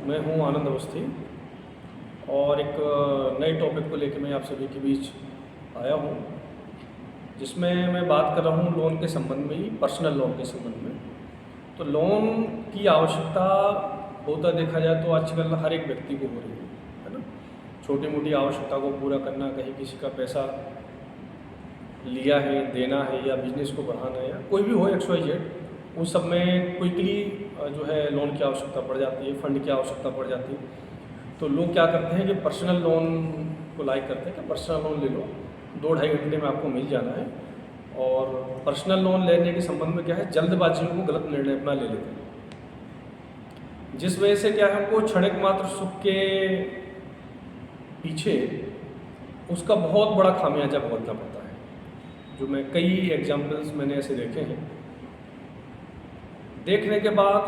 मैं हूँ आनंद अवस्थी और एक नए टॉपिक को लेकर मैं आप सभी के बीच आया हूँ, जिसमें मैं बात कर रहा हूँ लोन के संबंध में ही, पर्सनल लोन के संबंध में। तो लोन की आवश्यकता होता देखा जाए तो आजकल हर एक व्यक्ति को हो रही है ना। छोटी मोटी आवश्यकता को पूरा करना, कहीं किसी का पैसा लिया है, देना है, या बिजनेस को बढ़ाना है, या कोई भी हो XYZ, उस सब में क्विकली जो है लोन की आवश्यकता पड़ जाती है, फंड की आवश्यकता पड़ जाती है। तो लोग क्या करते हैं कि पर्सनल लोन को लाइक करते हैं कि पर्सनल लोन ले लो, 2-2.5 घंटे में आपको मिल जाना है। और पर्सनल लोन लेने के संबंध में क्या है, जल्दबाजी में वो गलत निर्णय अपना ले लेते हैं, जिस वजह से क्या है, उनको क्षणिक मात्र सुख के पीछे उसका बहुत बड़ा खामियाजा भुगतना पड़ता है। जो मैं कई एग्जाम्पल्स मैंने ऐसे देखे हैं, देखने के बाद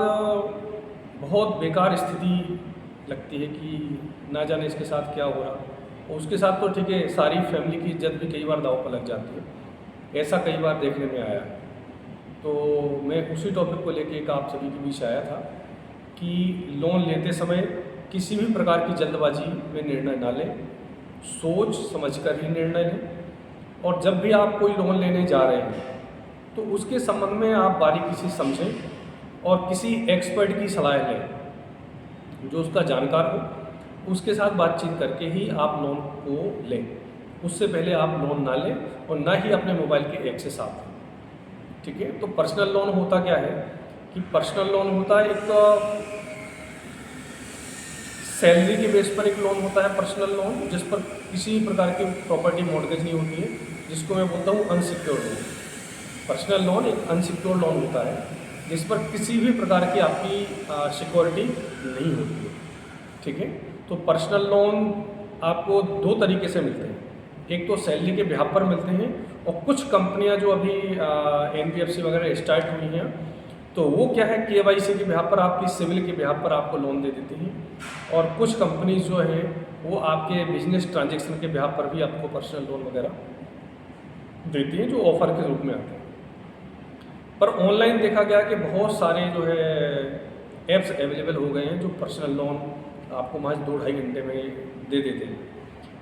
बहुत बेकार स्थिति लगती है कि ना जाने इसके साथ क्या हो रहा। और उसके साथ तो ठीक है, सारी फैमिली की इज्जत भी कई बार दांव पर लग जाती है, ऐसा कई बार देखने में आया है। तो मैं उसी टॉपिक को लेके एक आप सभी के बीच आया था कि लोन लेते समय किसी भी प्रकार की जल्दबाजी में निर्णय ना लें, सोच समझकर ही निर्णय लें। और जब भी आप कोई लोन लेने जा रहे हैं तो उसके संबंध में आप बारीकी से समझें और किसी एक्सपर्ट की सलाह लें, जो उसका जानकार हो। उसके साथ बातचीत करके ही आप लोन को लें, उससे पहले आप लोन ना लें और ना ही अपने मोबाइल के ऐप से साथ लें। ठीक है। तो पर्सनल लोन होता क्या है कि पर्सनल लोन होता है एक सैलरी के बेस पर एक लोन होता है पर्सनल लोन, जिस पर किसी प्रकार की प्रॉपर्टी मॉर्गेज नहीं होती है, जिसको मैं बोलता हूँ अनसिक्योर्ड लोन। पर्सनल लोन एक अनसिक्योर्ड लोन होता है जिस पर किसी भी प्रकार की आपकी सिक्योरिटी नहीं होती है। ठीक है। तो पर्सनल लोन आपको 2 तरीके से मिलते हैं, एक तो सैलरी के बिहाफ पर मिलते हैं, और कुछ कंपनियां जो अभी NBFC वगैरह स्टार्ट हुई हैं, तो वो क्या है, KYC के बिहाफ पर, आपकी सिविल के बिहाफ पर आपको लोन दे देती हैं। और कुछ कंपनीज जो हैं वो आपके बिजनेस ट्रांजेक्शन के बिहाफ पर भी आपको पर्सनल लोन वगैरह देती हैं, जो ऑफर के रूप में आते हैं। पर ऑनलाइन देखा गया कि बहुत सारे जो है ऐप्स अवेलेबल हो गए हैं जो पर्सनल लोन आपको महज 2-2.5 घंटे में दे देते हैं।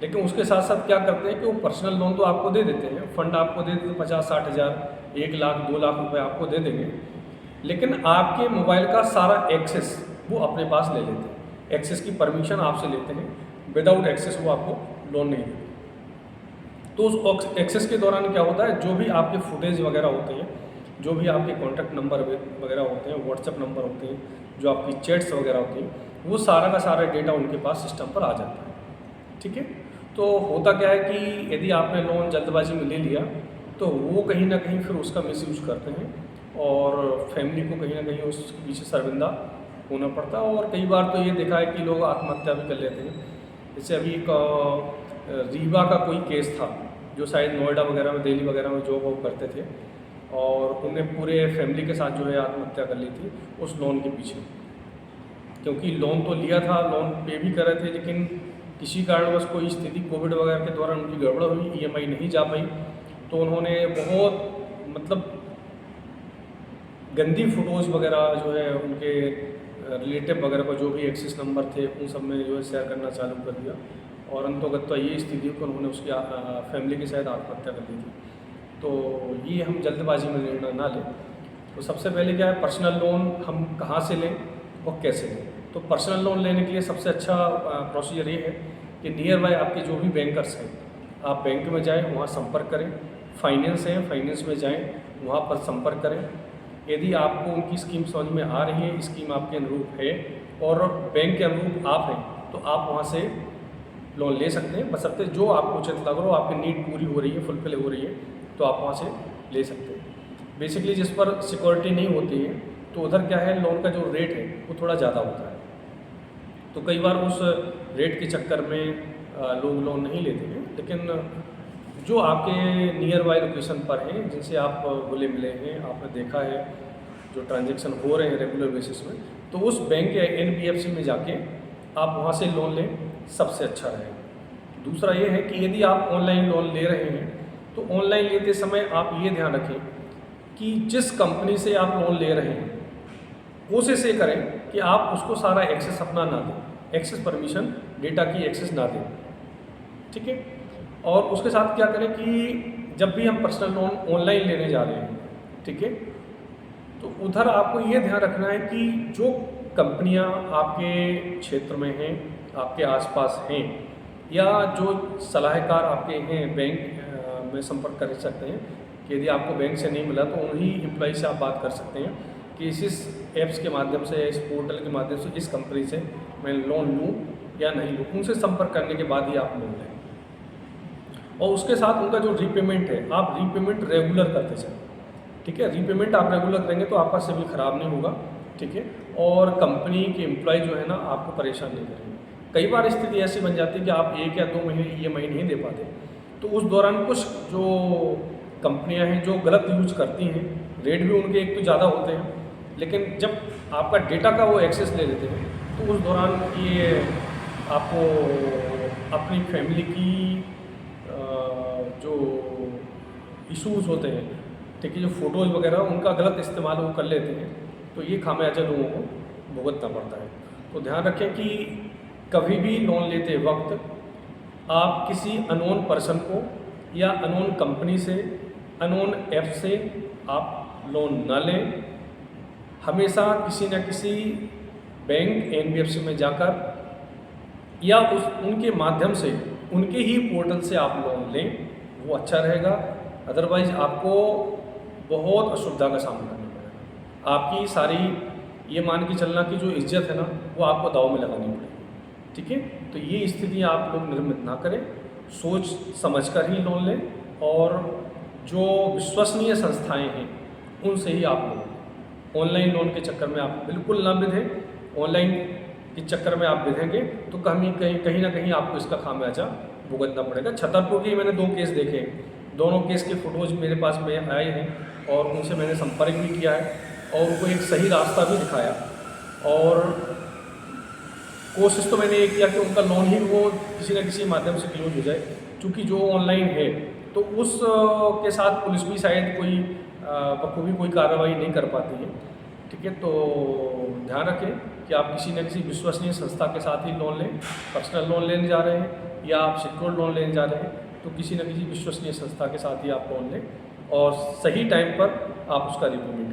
लेकिन उसके साथ साथ क्या करते हैं कि वो पर्सनल लोन तो आपको दे देते हैं, फंड आपको दे देते हैं, 50-60 हज़ार, 1 लाख, 2 लाख रुपए आपको दे देंगे, लेकिन आपके मोबाइल का सारा एक्सेस वो अपने पास ले लेते हैं। एक्सेस की परमिशन आपसे लेते हैं, विदाउट एक्सेस वो आपको लोन नहीं देते। तो उस एक्सेस के दौरान क्या होता है, जो भी आपके फुटेज वगैरह होते हैं, जो भी आपके कॉन्टैक्ट नंबर वगैरह होते हैं, व्हाट्सएप नंबर होते हैं, जो आपकी चैट्स वगैरह होती हैं, वो सारा का सारा डेटा उनके पास सिस्टम पर आ जाता है। ठीक है। तो होता क्या है कि यदि आपने लोन जल्दबाजी में ले लिया तो वो कहीं ना कहीं फिर उसका मिसयूज करते हैं और फैमिली को कहीं ना कहीं उसके पीछे शर्मिंदा होना पड़ता है। और कई बार तो ये देखा है कि लोग आत्महत्या भी कर लेते हैं। जैसे अभी एक रीवा का कोई केस था, जो शायद नोएडा वगैरह में, दिल्ली वगैरह में जॉब वॉब करते थे, और उन्हें पूरे फैमिली के साथ जो है आत्महत्या कर ली थी उस लोन के पीछे। क्योंकि लोन तो लिया था, लोन पे भी कर रहे थे, लेकिन किसी कारणवश कोई स्थिति कोविड वगैरह के दौरान उनकी गड़बड़ हुई, EMI नहीं जा पाई, तो उन्होंने बहुत मतलब गंदी फ़ोटोज़ वगैरह जो है उनके रिलेटिव वगैरह को, जो भी एक्सेस नंबर थे, उन सब में जो है शेयर करना चालू कर दिया। और अंतोगत्वा ये स्थिति को उन्होंने उसकी फैमिली के साथ आत्महत्या कर दी थी। तो ये हम जल्दबाजी में निर्णय ना लें। तो सबसे पहले क्या है, पर्सनल लोन हम कहाँ से लें और कैसे लें। तो पर्सनल लोन लेने के लिए सबसे अच्छा प्रोसीजर ये है कि नियर बाय आपके जो भी बैंकर्स हैं, आप बैंक में जाएं, वहाँ संपर्क करें। फाइनेंस है, फाइनेंस में जाएं, वहाँ पर संपर्क करें। यदि आपको उनकी स्कीम समझ में आ रही है, स्कीम आपके अनुरूप है और बैंक के अनुरूप आप हैं, तो आप वहाँ से लोन ले सकते हैं, बशर्ते जो आपको उचित लग रहा हो, आपकी नीड पूरी हो रही है, फुलफिल हो रही है, तो आप वहाँ से ले सकते हैं। बेसिकली जिस पर सिक्योरिटी नहीं होती है, तो उधर क्या है, लोन का जो रेट है वो थोड़ा ज़्यादा होता है। तो कई बार उस रेट के चक्कर में लोग लोन नहीं लेते हैं। लेकिन जो आपके नियर बाय लोकेशन पर हैं, जिनसे आप घुले मिले हैं, आपने देखा है जो ट्रांजैक्शन हो रहे हैं रेगुलर बेसिस में, तो उस बैंक या NBFC में जाके आप वहाँ से लोन लें, सबसे अच्छा रहेगा। दूसरा ये है कि यदि आप ऑनलाइन लोन ले रहे हैं, तो ऑनलाइन लेते समय आप ये ध्यान रखें कि जिस कंपनी से आप लोन ले रहे हैं, कोशिश ये करें कि आप उसको सारा एक्सेस अपना ना दें, एक्सेस परमिशन डेटा की एक्सेस ना दें, ठीक है। और उसके साथ क्या करें कि जब भी हम पर्सनल लोन ऑनलाइन लेने जा रहे हैं, ठीक है, तो उधर आपको ये ध्यान रखना है कि जो कंपनियां आपके क्षेत्र में हैं, आपके आसपास हैं, या जो सलाहकार आपके हैं बैंक में संपर्क कर सकते हैं कि यदि आपको बैंक से नहीं मिला तो उन्हीं एम्प्लॉय से आप बात कर सकते हैं कि इस ऐप्स के माध्यम से, इस पोर्टल के माध्यम से इस कंपनी से मैं लोन लूँ या नहीं लूँ। उनसे संपर्क करने के बाद ही आप लोन लें। और उसके साथ उनका जो रीपेमेंट है, आप रीपेमेंट रेगुलर करते जाएं, ठीक है। रीपेमेंट आप रेगुलर करेंगे तो आपका सिविल ख़राब नहीं होगा, ठीक है। और कंपनी के एम्प्लॉय जो है ना आपको परेशान नहीं करेंगे। कई बार स्थिति ऐसी बन जाती है कि आप 1 या 2 महीने EMI नहीं दे पाते, तो उस दौरान कुछ जो कंपनियां हैं जो गलत यूज करती हैं, रेट भी उनके एक तो ज़्यादा होते हैं, लेकिन जब आपका डेटा का वो एक्सेस ले लेते हैं तो उस दौरान ये आपको अपनी फैमिली की जो इश्यूज़ होते हैं, ठीक है, जो फ़ोटोज़ वगैरह उनका गलत इस्तेमाल वो कर लेते हैं, तो ये खामियाजा लोगों को भुगतना पड़ता है। तो ध्यान रखें कि कभी भी लोन लेते वक्त आप किसी अननोन पर्सन को या अननोन कंपनी से, अननोन ऐप से आप लोन ना लें। हमेशा किसी न किसी बैंक, NBFC में जाकर या उनके माध्यम से, उनके ही पोर्टल से आप लोन लें, वो अच्छा रहेगा। अदरवाइज़ आपको बहुत असुविधा का सामना करना पड़ेगा। आपकी सारी ये मान के चलना कि जो इज्जत है ना वो आपको दाव में लगानी पड़ेगी, ठीक है। तो ये स्थिति आप लोग निर्मित ना करें, सोच समझकर ही लोन लें, और जो विश्वसनीय संस्थाएं हैं उनसे ही आप लोन लें। ऑनलाइन लोन के चक्कर में आप बिल्कुल ना बिधें। ऑनलाइन के चक्कर में आप बिधेंगे तो कहीं ना कहीं आपको इसका खामियाजा भुगतना पड़ेगा। छतरपुर के मैंने 2 केस देखे हैं, दोनों केस के फ़ोटोज़ मेरे पास में आए हैं और उनसे मैंने संपर्क भी किया है और उनको एक सही रास्ता भी दिखाया, और कोशिश तो मैंने ये किया कि उनका लोन ही वो किसी न किसी माध्यम से क्लोज हो जाए, क्योंकि जो ऑनलाइन है तो उस के साथ पुलिस भी शायद कोई बखूबी कोई कार्रवाई नहीं कर पाती है, ठीक है। तो ध्यान रखें कि आप किसी न किसी विश्वसनीय संस्था के साथ ही लोन लें। पर्सनल लोन लेने जा रहे हैं या आप सिक्योर्ड लोन लेने जा रहे हैं तो किसी न किसी विश्वसनीय संस्था के साथ ही आप लोन लें और सही टाइम पर आप उसका रिपेमेंट